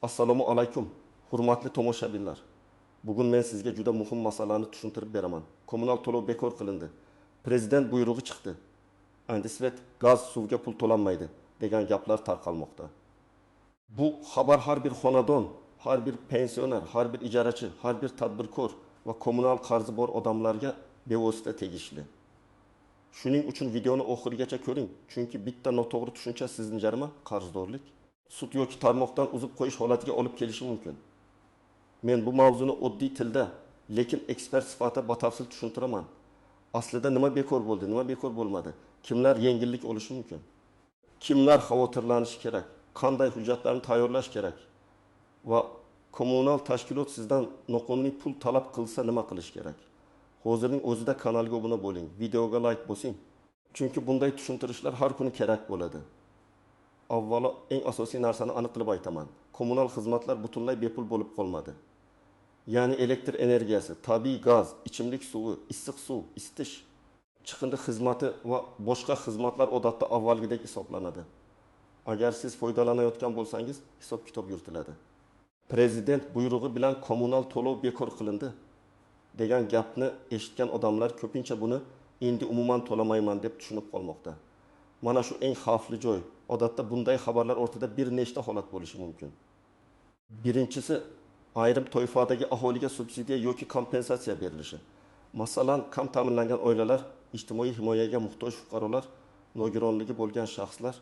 Assalomu alaykum, hurmatli tomoshabinlar. Bugun men sizga juda muhim masalani tushuntirib beraman. Kommunal to'lov bekor qilindi. Prezident buyrug'i chiqdi. Andisvet gaz suvga pul to'lanmaydi degan gaplar tarqalmoqda. Bu xabar har bir xonadon, har bir pensioner, har bir ijarachi, har bir tadbirkor va kommunal qarzi bor odamlarga bevosita tegishli. Shuning uchun videoni oxirigacha ko'ring, chunki bitta noto'g'ri tushuncha sizning jarima qarzdorlik sud yoki tarmoqdan uzib qo'yish holatiga olib kelishi mumkin. Men bu mavzuni oddiy tilda, lekin ekspert sifatida batafsil tushuntiraman. Aslida nima bekor bo'ldi, nima bekor bo'lmadi? Kimlar yengillik olishi mumkin? Kimlar xavotirlanishi kerak? Qanday hujjatlarni tayyorlash kerak? Va kommunal tashkilot sizdan noqonuniy pul talab qilsa nima qilish kerak? Hozirning o'zida kanalga obuna bo'ling, videoga like bosing. Chunki bunday tushuntirishlar har kuni kerak bo'ladi. Avvalo eng asosiy narsani aniq qilib aytaman. Kommunal xizmatlar butunlay bepul bo'lib qolmadi. Ya'ni elektr energiyasi, tabiiy gaz, ichimlik suvi, issiq suv, isitish, chiqindi xizmati va boshqa xizmatlar odatda avvalgidek hisoblanadi. Agar siz foydalanayotgan bo'lsangiz, hisob-kitob yuritiladi. Prezident buyrug'i bilan kommunal to'lov bekor qilindi degan gapni eshitgan odamlar ko'pincha buni endi umuman to'lamayman deb tushunib qolmoqda. Mana shu eng xavfli joy. Odatda bunday xabarlar ortida bir nechta holat bo'lishi mumkin. Birinchisi, ayrim toifadagi aholiga subsidiya yoki kompensatsiya berilishi. Masalan, kam ta'minlangan oilalar, ijtimoiy himoyaga muhtoj fuqarolar, nogironligi bo'lgan shaxslar,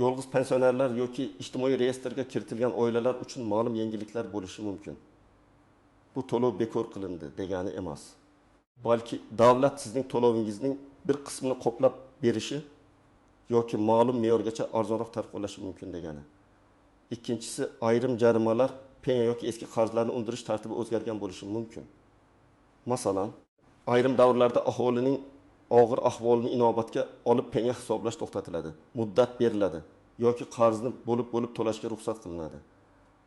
yolg'iz pensionerlar yoki ijtimoiy reyestrga kiritilgan oilalar uchun ma'lum yengilliklar bo'lishi mumkin. Bu to'lov bekor qilindi degani emas. Balki davlat sizning to'lovingizning bir qismini qoplab berishi yoki ma'lum me'yorgacha arzonroq tarqalashi mumkin degani. Ikkinchisi, ayrim jarimalar penya yoki eski qarzlarni undirish tartibi o'zgargan bo'lishi mumkin. Masalan, ayrim davrlarda aholining og'ir ahvolini inobatga olib penya hisoblash to'xtatiladi, muddat beriladi yoki qarzni bo'lib to'lashga ruxsat qilinadi.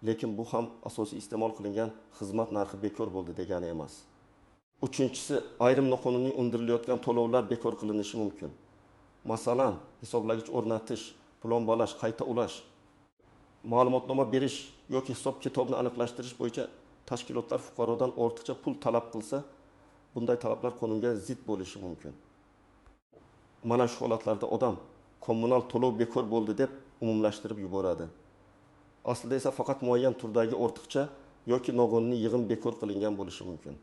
Lekin bu ham asosiy iste'mol qilingan xizmat narxi bekor bo'ldi degani emas. Uchinchisi, ayrim noqonuniy undirilayotgan to'lovlar bekor qilinishi mumkin. Masalan, hisoblagich o'rnatish, plombalash, qayta ulash, ma'lumotnoma berish yoki hisob-kitobni aniqlashtirish bo'yicha tashkilotlar fuqarodan ortiqcha pul talab qilsa, bunday talablar qonunga zid bo'lishi mumkin. Mana shu holatlarda odam kommunal to'lov bekor bo'ldi deb umumlashtirib yuboradi. Aslida esa faqat muayyan turdagi ortiqcha yoki noqonuniy yig'im bekor qilingan bo'lishi mumkin.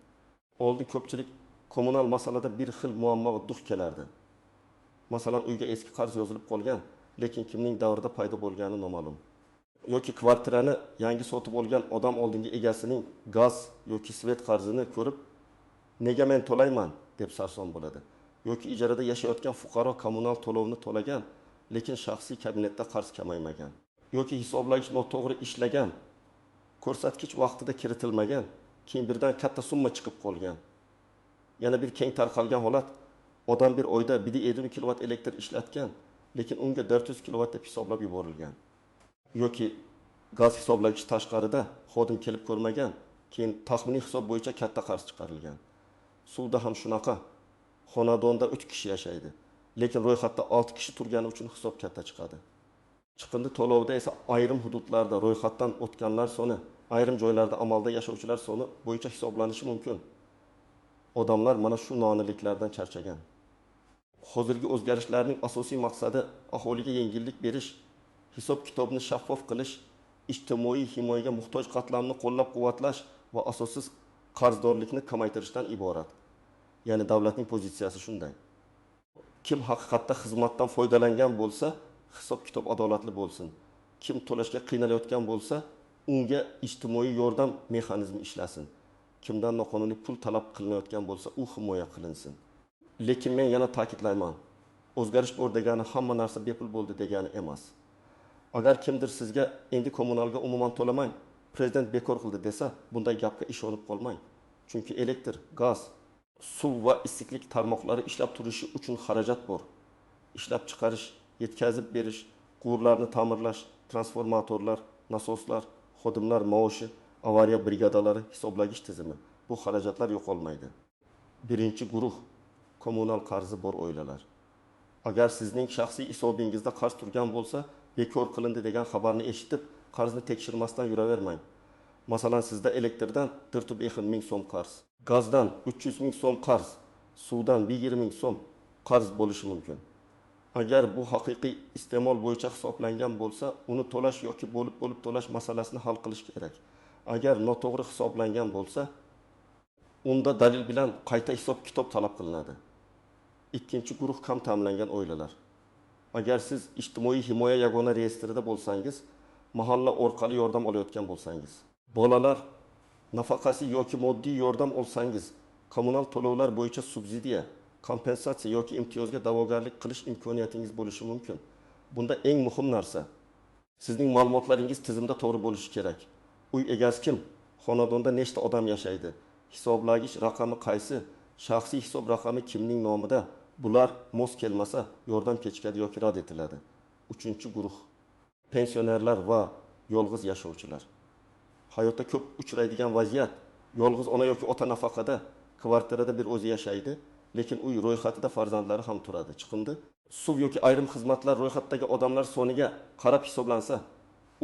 Oldin ko'pchilik kommunal masalada bir xil muammo va duh kelardi. Masalan, uyga eski qarz yozilib qolgan, lekin kimning davrida paydo bo'lgani noma'lum. Yoki kvartirani yangi sotib olgan odam oldingi egasining gaz yoki svet qarzini ko'rib, nega men to'layman deb sarson bo'ladi. Yoki ijarada yashayotgan fuqaro kommunal to'lovni to'lagan, lekin shaxsiy kabinetda qarz kamaymagan. Yoki hisoblagich noto'g'ri ishlagan, ko'rsatkich vaqtida kiritilmagan, keyin birdan katta summa chiqib qolgan. Yana bir keng tarqalgan holat, odam bir oyda 120 kilovat elektr ishlatgan, lekin unga 400 kilovat deb hisoblab yuborilgan. Yoki gaz hisoblagichi tashqarida xodim kelib ko'rmagan, keyin taxminiy hisob bo'yicha katta qarz chiqarilgan. Suvda ham shunaqa. Xonadonda 3 kishi yashaydi, lekin ro'yxatda 6 kishi turgani uchun hisob katta chiqadi. Chiqindi to'lovida esa ayrim hududlarda ro'yxatdan o'tganlar soni, ayrim joylarda amalda yashovchilar soni bo'yicha hisoblanishi mumkin. Odamlar mana shu noaniqliklardan charchagan. Hozirgi o'zgarishlarning asosiy maqsadi aholiga yengillik berish, hisob-kitobni shaffof qilish, ijtimoiy himoyaga muhtoj qatlamni qo'llab-quvvatlash va asossiz qarzdorlikni kamaytirishdan iborat. Ya'ni davlatning pozitsiyasi shunday. Kim haqiqatda xizmatdan foydalangan bo'lsa, hisob-kitob adolatli bo'lsin. Kim to'lashga qiynalayotgan bo'lsa, unga ijtimoiy yordam mexanizmi ishlasin. Kimdan noqonuniy pul talab qilinayotgan bo'lsa, u himoya qilinsin. Lekin men yana ta'kidlayman. O'zgarish bor degani hamma narsa bepul bo'ldi degani emas. Agar kimdir sizga endi kommunalga umuman to'lamang, prezident bekor qildi desa, bunday gapga ishonib qolmang. Chunki elektr, gaz, suv va issiqlik tarmoqlari ishlab turishi uchun xarajat bor. Ishlab chiqarish, yetkazib berish, quvurlarni ta'mirlash, transformatorlar, nasoslar, xodimlar maoshi, avariya brigadalari, hisoblagich tizimi. Bu xarajatlar yo'qolmaydi. Birinchi guruh kommunal qarzi bor oilalar. Agar sizning shaxsiy hisobingizda qarz turgan bo'lsa, bekor qilindi degan xabarni eshitib, qarzni tekshirmasdan yuravermang. Masalan, sizda elektrdan 4-5 ming so'm qarz, gazdan 300 ming so'm qarz, suvdan 120 ming so'm qarz bo'lishi mumkin. Agar bu haqiqiy iste'mol bo'yicha hisoblangan bo'lsa, uni to'lash yoki bo'lib to'lash masalasini hal qilish kerak. Agar noto'g'ri hisoblangan bo'lsa, unda dalil bilan qayta hisob-kitob talab qilinadi. Ikkinchi guruh kam ta'minlangan oilalar. Agar siz ijtimoiy himoya yagona reyestrida bo'lsangiz, mahalla orqali yordam olayotgan bo'lsangiz, bolalar nafaqasi yoki moddiy yordam olsangiz, kommunal to'lovlar bo'yicha subsidiya, kompensatsiya yoki imtiyozga da'vogarlik qilish imkoniyatingiz bo'lishi mumkin. Bunda eng muhim narsa, sizning ma'lumotlaringiz tizimda to'g'ri bo'lishi kerak. Uy egasi kim? Xonadonda nechta odam yashaydi? Hisoblagich raqami qaysi? Shaxsiy hisob raqami kimning nomida? Bular mos kelmasa, yordam kechikadi yoki rad etiladi. Uchinchi guruh pensionerlar va yolg'iz yashovchilar. Hayotda ko'p uchraydigan vaziyat, yolg'iz ona yoki ota nafaqada, kvartirada bir o'zi yashaydi, lekin uy ro'yxatida farzandlari ham turadi. Chiqindi suv yoki ayrim xizmatlar ro'yxatdagi odamlar soniga qarab hisoblansa,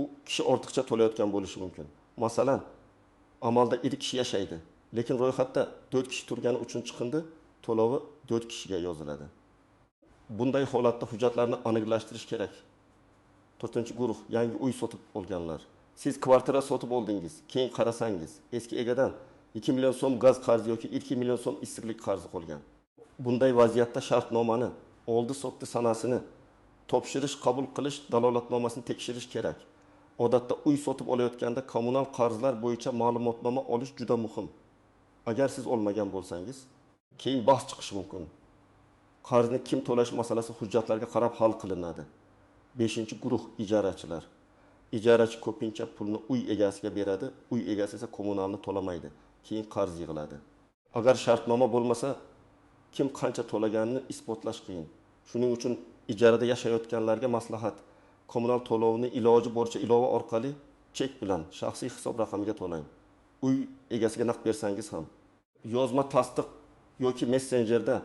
u kishi ortiqcha to'layotgan bo'lishi mumkin. Masalan, amalda 2 kishi yashaydi, lekin ro'yxatda 4 kishi turgani uchun chiqindi to'lovi 4 kishiga yoziladi. Bunday holatda hujjatlarni aniqlashtirish kerak. 4-guruh yangi uy sotib olganlar. Siz kvartira sotib oldingiz, keyin qarasangiz, eski egadan 2 million so'm gaz qarzi yoki 2 million so'm issiqlik qarzi qolgan. Bunday vaziyatda shartnomani, oldi-sotdi sanasini, topshirish, qabul qilish dalolatnomasini tekshirish kerak. Odatda uy sotib olayotganda kommunal qarzlar bo'yicha ma'lumotnoma olish juda muhim. Agar siz olmagan bo'lsangiz, keyin bahs chiqishi mumkin. Qarzni kim to'lash masalasi hujjatlarga qarab hal qilinadi. 5-guruh ijarachilar. Ijarachi ko'pincha pulni uy egasiga beradi, uy egasi esa kommunalni to'lamaydi. Keyin qarz yig'iladi. Agar shartnoma bo'lmasa, kim qancha to'laganini isbotlash qiyin. Shuning uchun ijarada yashayotganlarga maslahat: kommunal to'lovni iloji boricha ilova orqali chek bilan shaxsiy hisob raqamiga to'lang. Uy egasiga naqd bersangiz ham. Yozma tasdiq yoki messenjerda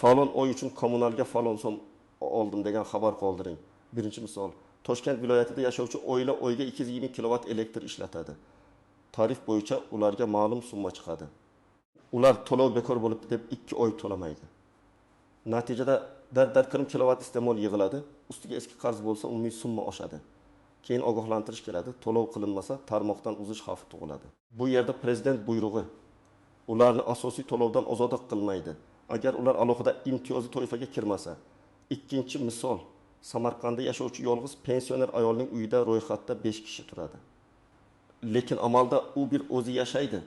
falon oy uchun kommunalga falon so'm oldim degan xabar qoldiring. Birinchi misol, Toshkent viloyatida yashovchi oila oyga 220 kilovat elektr ishlatadi. Tarif bo'yicha ularga ma'lum summa chiqadi. Ular to'lov bekor bo'libdi deb 2 oy to'lamaydi. Natijada dar 40 kilovat iste'mol yig'iladi, ustiga eski qarz bo'lsa umumiy summa oshadi. Keyin ogohlantirish keladi, to'lov qilinmasa tarmoqdan uzish xavfi tug'iladi. Bu yerda prezident buyrug'i ularni asosiy to'lovdan ozod qilmaydi, agar ular alohida imtiyozli toifaga kirmasa. Ikkinchi misol, Samarqandda yashovchi yolg'iz pensioner ayolning uyida ro'yxatda 5 kishi turadi. Lekin amalda u bir o'zi yashaydi.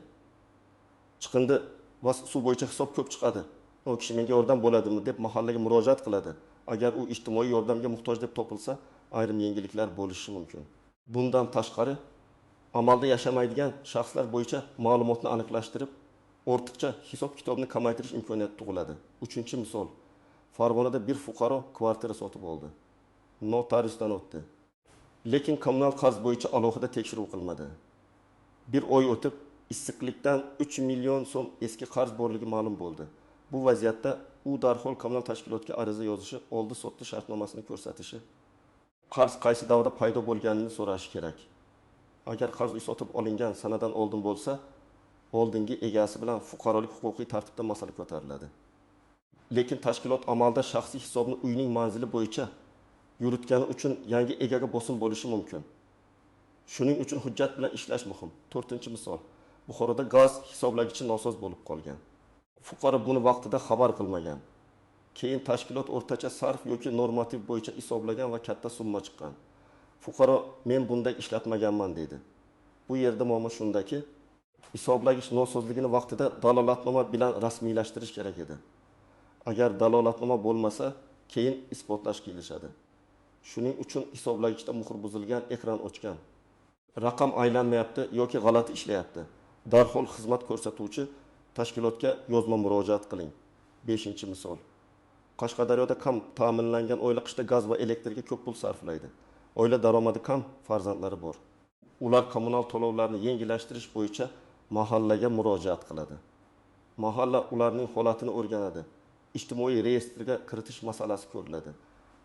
Chiqindi va suv bo'yicha hisob ko'p chiqadi. O kishi menga yordam bo'ladimi deb mahallaga murojaat qiladi. Agar u ijtimoiy yordamga muhtoj deb topilsa, ayrim yengilliklar bo'lishi mumkin. Bundan tashqari, amalda yashamaydigan shaxslar bo'yicha ma'lumotni aniqlashtirib, ortiqcha hisob-kitobni kamaytirish imkoniyati tug'iladi. 3-misol, Farg'onada bir fuqaro kvartira sotib oldi. Notariusdan o'tdi. Lekin kommunal qarz bo'yicha alohida tekshiruv qilmadi. Bir oy o'tib, issiqlikdan 3 million so'm eski qarz borligi ma'lum bo'ldi. Bu vaziyatda u darhol kommunal tashkilotga ariza yozishi, oldi-sotdi shartnomasini ko'rsatishi, qarz qaysi davrda paydo bo'lganini so'rashi kerak. Agar qarz uy sotib olingan sanadan oldin bo'lsa, oldingi egasi bilan fuqarolik huquqiy tartibda masala ko'tariladi. Lekin tashkilot amalda shaxsiy hisobni uyning manzili bo'yicha yuritgani uchun yangi egaga bosim bo'lishi mumkin. Shuning uchun hujjat bilan ishlash muhim. 4-misol, Buxoroda gaz hisoblagichi nosoz bo'lib qolgan. Fuqaro buni vaqtida xabar qilmagan. Keyin tashkilot o'rtacha sarf yoki normativ bo'yicha hisoblagan va katta summa chiqqan. Fuqaro men bunday ishlatmaganman dedi. Bu yerda muammo shundaki, hisoblagich nosozligini vaqtida dalolatnoma bilan rasmiylashtirish kerak edi. Agar dalolatnoma bo'lmasa, keyin isbotlash kelishadi. Shuning uchun hisoblagichda muhr buzilgan, ekran o'chgan, raqam aylanmayapti yoki g'alati ishlayapti. Darhol xizmat ko'rsatuvchi tashkilotga yozma murojaat qiling. 5-misol, Qashqadaryoda kam ta'minlangan oila qishda gaz va elektrga ko'p pul sarflaydi. Oila daromadi kam, farzandlari bor. Ular kommunal to'lovlarni yengillashtirish bo'yicha mahallaga murojaat qiladi. Mahalla ularning holatini o'rganadi. Ijtimoiy reyestrga kiritish masalasi ko'riladi.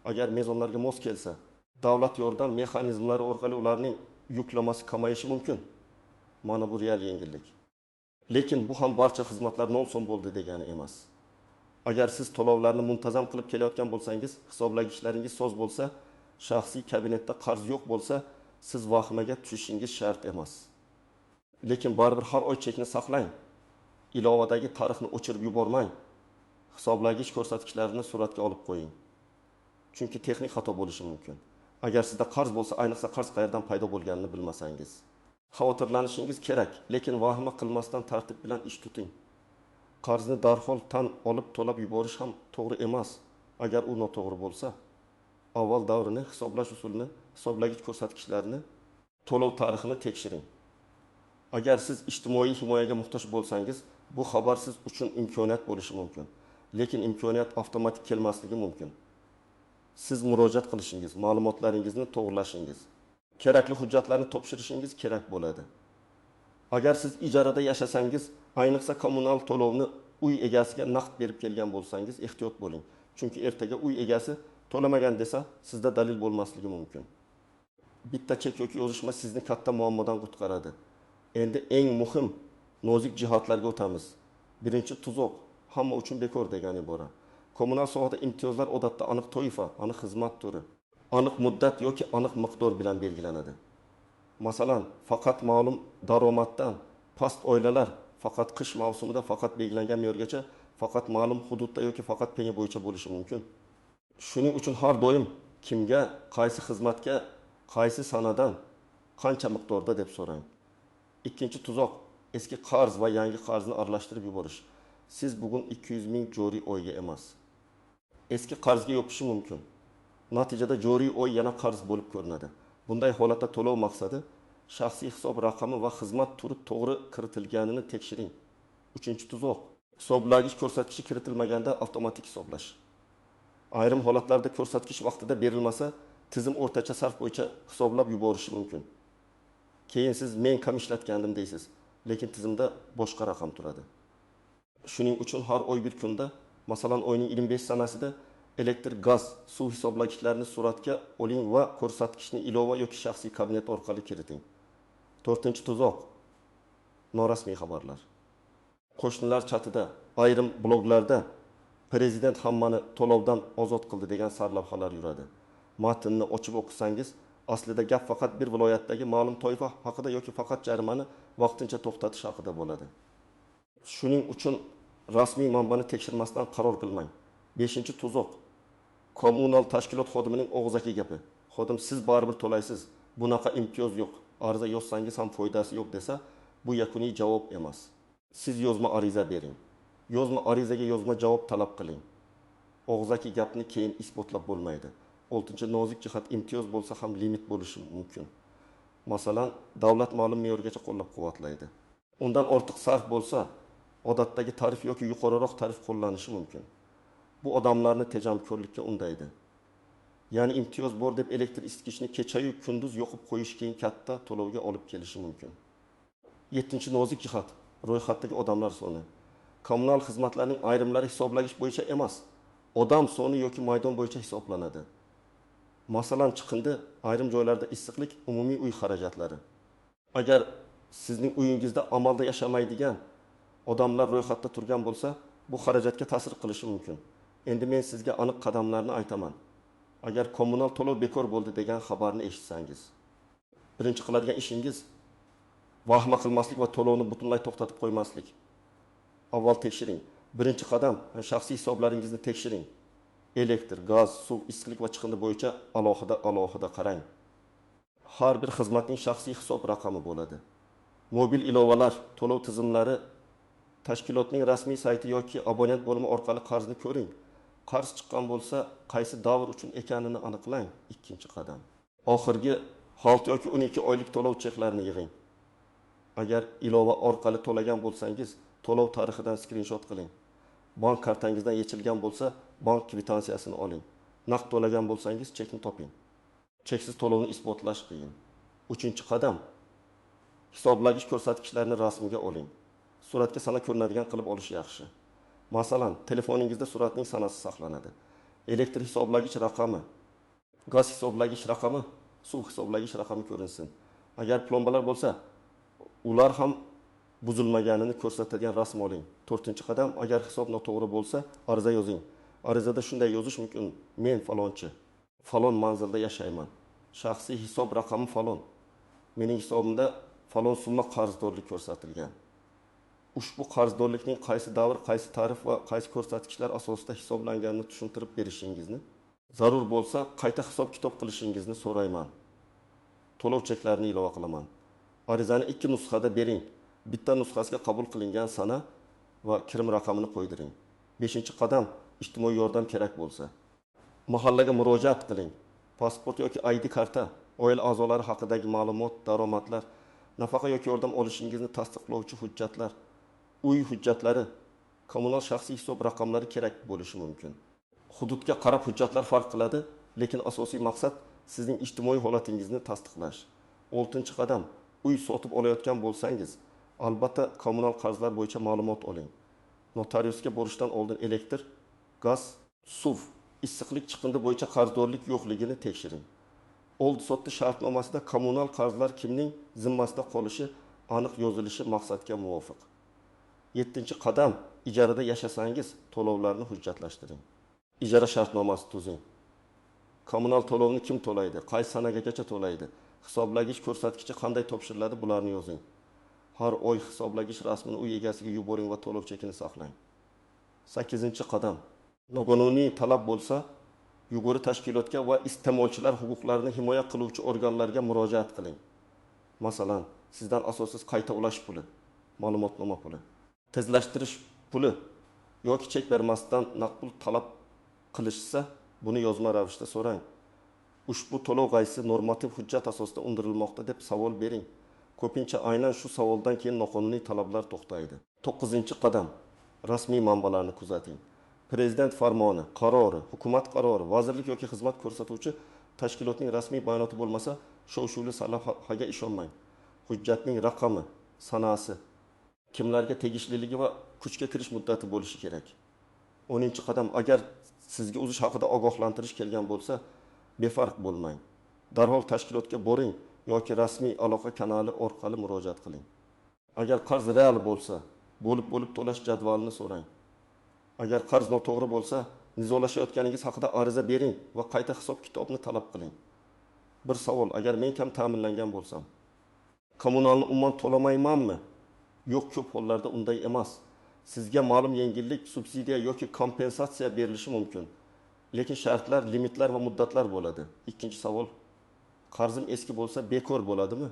Agar mezonlarga mos kelsa, davlat yordam mexanizmlari orqali ularning yuklamasi kamayishi mumkin. Mana bu real yengillik. Lekin bu ham barcha xizmatlar 0 so'm bo'ldi degani emas. Agar siz to'lovlarni muntazam qilib kelayotgan bo'lsangiz, hisoblagichlaringiz soz bo'lsa, shaxsiy kabinetda qarz yo'q bo'lsa, siz vahimaga tushishingiz shart emas. Lekin baribir har oy chekni saqlang. Ilovadagi tarixni o'chirib yubormang. Hisoblagich ko'rsatkichlarini suratga olib qo'ying. Chunki texnik xato bo'lishi mumkin. Agar sizda qarz bo'lsa, ayniqsa qarz qayerdan paydo bo'lganini bilmasangiz, xavotirlanishingiz kerak, lekin vahima qilmasdan tartib bilan ish tuting. Qarzni darhol tan olib to'lab yuborish ham to'g'ri emas. Agar u noto'g'ri bo'lsa, avval davrini, hisoblash usulini, hisoblagich ko'rsatkichlarini, to'lov tarixini tekshiring. Agar siz ijtimoiy himoyaga muhtoj bo'lsangiz, bu xabar siz uchun imkoniyat bo'lishi mumkin. Lekin imkoniyat avtomatik kelmasligi mumkin. Siz murojaat qilishingiz, ma'lumotlaringizni to'g'rilashingiz, kerakli hujjatlarni topshirishingiz kerak bo'ladi. Agar siz ijarada yashasangiz, ayniqsa kommunal to'lovni uy egasiga naqd berib kelgan bo'lsangiz, ehtiyot bo'ling. Chunki ertaga uy egasi to'lamagan desa, sizda dalil bo'lmasligi mumkin. Bitta chek yoki yozishma sizni katta muammodan qutqaradi. Endi eng muhim nozik jihatlarga o'tamiz. Birinchi tuzoq, hamma uchun bekor degan ibora. Kommunal sohada imtiyozlar odatda aniq toifa, aniq xizmat turi, aniq muddat yoki aniq miqdor bilan belgilanadi. Masalan, faqat ma'lum daromaddan past oilalar faqat qish mavsumida faqat belgilangan me'yorgacha faqat ma'lum hududda yoki faqat penya bo'yicha bo'lishi mumkin. Shuning uchun har doim kimga, qaysi xizmatga, qaysi sanadan, qancha miqdorda deb so'rang. Ikkinchi tuzoq, eski qarz va yangi qarzni aralashtirib yuborish. Siz bugun 200 ming joriy oyga emas, eski qarzga yopishi mumkin. Natijada joriy oy yana qarz bo'lib ko'rinadi. Bunday holatda to'lov maqsadi shaxsiy hisob raqami va xizmat turi to'g'ri kiritilganini tekshiring. Uchinchi tuzoq, hisoblagich ko'rsatkichi kiritilmaganda avtomatik hisoblash. Ayrim holatlarda ko'rsatkich vaqtida berilmasa, tizim o'rtacha sarf bo'yicha hisoblab yuborishi mumkin. Keyin siz men kam ishlatgandim deysiz, lekin tizimda boshqa raqam turadi. Shuning uchun har oy bir kunda, masalan oyning 25 sanasida elektr, gaz, suv hisoblagichlarini suratga oling va ko'rsatkichni ilova yoki shaxsiy kabinet orqali kiriting. 4-tuzoq, norasmiy xabarlar. Qo'shnilar chatida, ayrim bloglarda prezident hammani to'lovdan ozod qildi degan sarlavhalar yuradi. Matnni ochib o'qisangiz, aslida gap faqat bir viloyatdagi ma'lum toifa haqida yoki faqat jarimani vaqtincha to'xtatish haqida bo'ladi. Shuning uchun rasmiy manbani tekshirmasdan qaror qilmang. 5-tuzoq, kommunal tashkilot xodimining og'zaki gapi. Xodim siz baribir to'laysiz, bunaqa imtiyoz yo'q, ariza yozsangiz ham foydasi yo'q desa, bu yakuniy javob emas. Siz yozma ariza bering. Yozma arizaga yozma javob talab qiling. Og'zaki gapni keyin isbotlab bo'lmaydi. 6-nozik jihat, imtiyoz bo'lsa ham limit bo'lishi mumkin. Masalan, davlat ma'lum me'yorgacha qo'llab-quvvatlaydi. Undan ortiq sarf bo'lsa, odatdagi tarif yoki yuqoriroq tarif qo'llanishi mumkin. Bu odamlarni tejamkorlikka undaydi. Ya'ni imtiyoz bor deb elektr isitgichni kecha-yu kunduz yoqib qo'yish keyin katta to'lovga olib kelishi mumkin. 7-nozik jihat, ro'yxatdagi odamlar soni. Kommunal xizmatlarning ayrimlari hisoblagich bo'yicha emas, odam soni yoki maydon bo'yicha hisoblanadi. Masalan, chiqindi, ayrim joylarda issiqlik, umumiy uy xarajatlari. Agar sizning uyingizda amalda yashamaydigan odamlar ro'yxatda turgan bo'lsa, bu xarajatga ta'sir qilishi mumkin. Endi men sizga aniq qadamlarni aytaman. Agar kommunal to'lov bekor bo'ldi degan xabarni eshitsangiz, birinchi qiladigan ishingiz vahima qilmaslik va to'lovni butunlay to'xtatib qo'ymaslik. Avval tekshiring. Birinchi qadam, shaxsiy hisoblaringizni tekshiring. Elektr, gaz, suv, issiqlik va chiqindi bo'yicha alohida qarang. Har bir xizmatning shaxsiy hisob raqami bo'ladi. Mobil ilovalar, to'lov tizimlari, tashkilotning rasmiy sayti yoki abonent bo'limi orqali qarzni ko'ring. Qarz chiqqan bo'lsa, qaysi davr uchun ekanini aniqlang. Ikkinchi qadam. Oxirgi 6 yoki 12 oylik to'lov cheklarini yig'ing. Agar ilova orqali to'lagan bo'lsangiz, to'lov tarixidan skrinshot qiling. Bank kartangizdan yechilgan bo'lsa, bank kvitansiyasini oling. Naqd to'lagan bo'lsangiz, chekni toping. Cheksiz to'lovni isbotlash qiyin. 3-qadam. Hisoblagich ko'rsatkichlarini rasmga oling. Suratga sana ko'rinadigan qilib olish yaxshi. Masalan, telefoningizda suratning sanasi saqlanadi. Elektr hisoblagich raqami, gaz hisoblagich raqami, suv hisoblagich raqami ko'rinsin. Agar plombalar bo'lsa, ular ham buzilmaganini ko'rsatadigan rasm oling. 4-qadam, agar hisob noto'g'ri bo'lsa, ariza yozing. Arizada shunday yozish mumkin: men falonchi, falon manzilda yashayman. Shaxsiy hisob raqami falon. Mening hisobimda falon summa qarzdorlik ko'rsatilgan. Ushbu qarzdorlikning qaysi davr, qaysi tarif va qaysi ko'rsatkichlar asosida hisoblanganini tushuntirib berishingizni, zarur bo'lsa qayta hisob kitob qilishingizni so'rayman. To'lov cheklarini ilova qilaman. Arizani 2 nusxada bering. Bitta nusxasiga qabul qilingan sana va kirim raqamini qo'ydiring. 5-qadam, ijtimoiy yordam kerak bo'lsa, mahallaga murojaat qiling. Pasport yoki ID karta, oila a'zolari haqidagi ma'lumot, daromadlar, nafaqa yoki yordam olishingizni tasdiqlovchi hujjatlar, uy hujjatlari, kommunal shaxsiy hisob raqamlari kerak bo'lishi mumkin. Hududga qarab hujjatlar farq qiladi, lekin asosiy maqsad sizning ijtimoiy holatingizni tasdiqlash. 6-qadam, uy sotib olayotgan bo'lsangiz, albatta kommunal qarzlar bo'yicha ma'lumot oling. Notariusga borishdan oldin elektr, gaz, suv, issiqlik chiqindi bo'yicha qarzdorlik yo'qligini tekshiring. Oldi-sotdi shartnomasida kommunal qarzlar kimning zimmasida qolishi aniq yozilishi maqsadga muvofiq. 7-qadam, ijarada yashasangiz, to'lovlarni hujjatlashtiring. Ijara shartnomasi tuzing. Kommunal to'lovni kim to'laydi, qaysi sanagacha to'laydi, hisoblagich ko'rsatkichi qanday topshiriladi, bularni yozing. Har oy hisoblagich rasmini uy egasiga yuboring va to'lov chekini saqlang. 8-qadam, noqonuniy talab bo'lsa, yug'uri tashkilotga va iste'molchilar huquqlarini himoya qiluvchi organlarga murojaat qiling. Masalan, sizdan asossiz qayta ulash puli, ma'lumotnoma puli, tezlashtirish puli yoki chek bermasdan naqd pul talab qilishsa, buni yozma ravishda so'rang. Ushbu to'lov qaysi normativ hujjat asosida undirilmoqda deb savol bering. Ko'pincha aynan shu savoldan keyin noqonuniy talablar to'xtaydi. 9-qadam, rasmiy manbalarni kuzating. Prezident farmoni, qarori, hukumat qarori, vazirlik yoki xizmat ko'rsatuvchi tashkilotning rasmiy bayonoti bo'lmasa, shov-shuvli sarlavhaga ishonmang. Hujjatning raqami, sanasi, kimlarga tegishliligi va kuchga kirish muddati bo'lishi kerak. 10-qadam, agar sizga uzish haqida ogohlantirish kelgan bo'lsa, befarq bo'lmang. Darhol tashkilotga boring yoki rasmiy aloqa kanali orqali murojaat qiling. Agar qarz real bo'lsa, bo'lib to'lash jadvalini so'rang. Agar qarz noto'g'ri bo'lsa, nizolashayotganingiz haqida ariza bering va qayta hisob kitobni talab qiling. Bir savol: agar men kam ta'minlangan bo'lsam, kommunalni umuman to'lamaymanmi? Yo'q, ko'p hollarda unday emas. Sizga ma'lum yengillik, subsidiya yoki kompensatsiya berilishi mumkin. Lekin shartlar, limitlar va muddatlar bo'ladi. 2-savol: qarzim eski bo'lsa bekor bo'ladimi?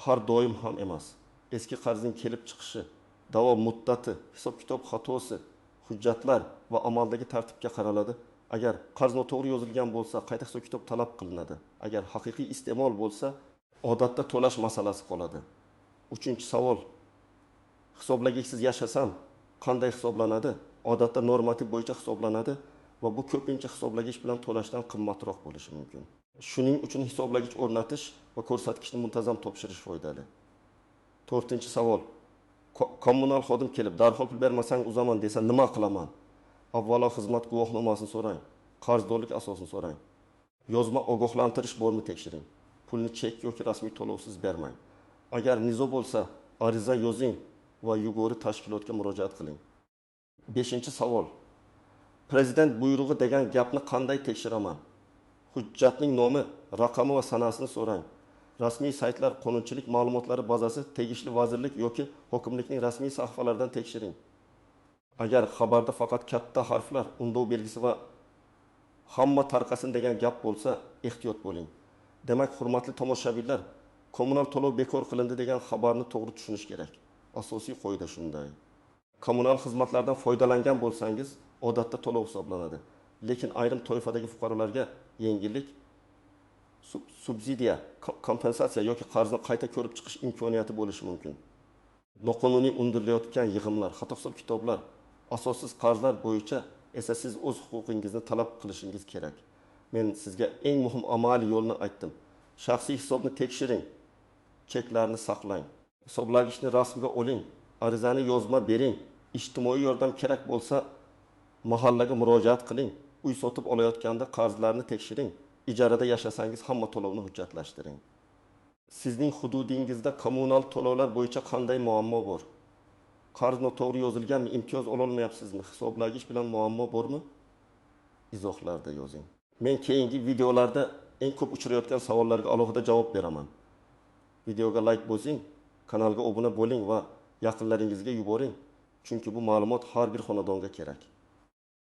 Har doim ham emas. Eski qarzning kelib chiqishi, davom muddati, hisob kitob xatosi, hujjatlar va amaldagi tartibga qaraladi. Agar qarz noto'g'ri yozilgan bo'lsa, qayta hisob kitob talab qilinadi. Agar haqiqiy iste'mol bo'lsa, odatda to'lash masalasi qoladi. 3-savol: hisoblagichsiz yashasam qanday hisoblanadi? Odatda normativ bo'yicha hisoblanadi va bu ko'pincha hisoblagich bilan to'lashdan qimmatroq bo'lishi mumkin. Shuning uchun hisoblagich o'rnatish va ko'rsatkichni muntazam topshirish foydali. 4-savol: kommunal xodim kelib, darhol pul bermasang uzaman desa nima qilaman? Avvalo xizmat guvohnomasini so'rang, qarzdorlik asosini so'rang. Yozma ogohlantirish bormi tekshiring. Pulni chek yoki rasmiy to'lovsiz bermang. Agar nizo bo'lsa, ariza yozing va yug'uri tashkilotga murojaat qiling. 5-savol: prezident buyrug'i degan gapni qanday tekshiraman? Hujjatning nomi, raqami va sanasini so'rang. Rasmiy saytlar, qonunchilik ma'lumotlari bazasi, tegishli vazirlik yoki hokimlikning rasmiy sahifalaridan tekshiring. Agar xabarda faqat katta harflar, undov belgisi va hamma tarqasin degan gap bo'lsa, ehtiyot bo'ling. Demak, hurmatli tomoshabinlar, kommunal to'lov bekor qilindi degan xabarni to'g'ri tushunish kerak. Asosiy qoida shunday. Kommunal xizmatlardan foydalangan bo'lsangiz, odatda to'lov hisoblanadi. Lekin ayrim toifadagi fuqarolarga yengillik, subsidiya, kompensatsiya yoki qarzni qayta ko'rib chiqish imkoniyati bo'lishi mumkin. Noqonuniy undirilayotgan yig'imlar, xato hisob kitoblar, asossiz qarzlar bo'yicha esa siz o'z huquqingizni talab qilishingiz kerak. Men sizga eng muhim amaliy yo'lni aytdim. Shaxsiy hisobni tekshiring, cheklarni saqlang, hisoblagichni rasmga oling, arizani yozma bering, ijtimoiy yordam kerak bo'lsa mahallaga murojaat qiling, uy sotib olayotganda qarzlarni tekshiring, ijarada yashasangiz hamma to'lovni hujjatlashtiring. Sizning hududingizda kommunal to'lovlar bo'yicha qanday muammo bor? Qarz noto'g'ri yozilganmi? Imtiyoz ololmayapsizmi? Hisoblagich bilan muammo bormi? Izohlarda yozing. Men keyingi videolarda eng ko'p uchrayotgan savollarga alohida javob beraman. Videoga like bosing, kanalga obuna bo'ling va yaqinlaringizga yuboring. Chunki bu ma'lumot har bir xonadonga kerak.